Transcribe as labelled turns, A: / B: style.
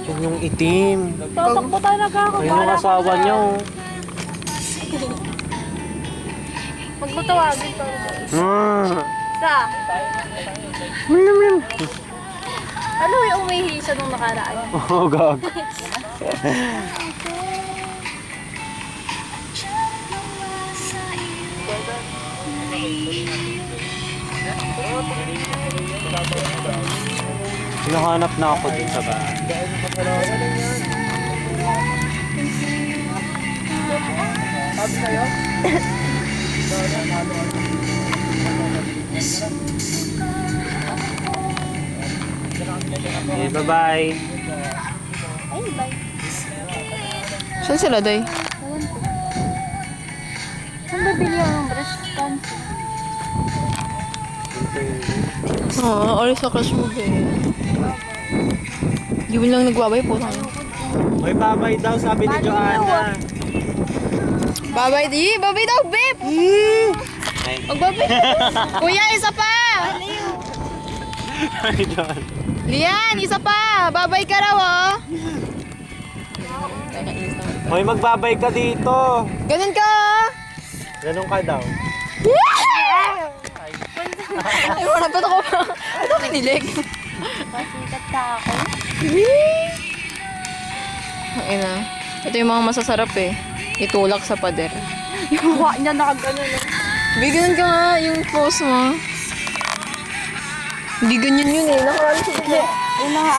A: Yan yung itim.
B: Tatakbo talaga ako.
A: Ayun yung asawa niya, oh.
B: Huwag mo tawagin to. Sa? Ano yung umihi siya nung nakaraan?
A: Oh, gag. Hinahanap na ako dun sa bahay. Okay, bye-bye.
B: Ay, bye.
C: Saan sila, Day?
B: Ewan ko. Saan babili ako ng breast cancer?
C: Oo, oras sa crush mo, be. Di mo lang nagbabay po.
A: May babay daw, sabi ni Joanna.
C: Babay, di! Babay daw, babe! Magbabay! Kuya, isa pa!
A: Ay, Joanna.
C: Lian, isa pa! Babay ka raw, oh!
A: Hoy, magbabay ka dito.
C: Ganun ka, oh!
A: Ganun ka daw.
C: Ay, wala pa ako. Ito kinilig.
B: Pasikat ka ako.
C: Ay na. Ito yung mga masasarap eh. Itulak sa pader.
B: Yung mukha niya nakagano na.
C: Bigyan ka nga yung pose mo. Hindi ganyan yun eh. Nakakala sa bigla.
B: Una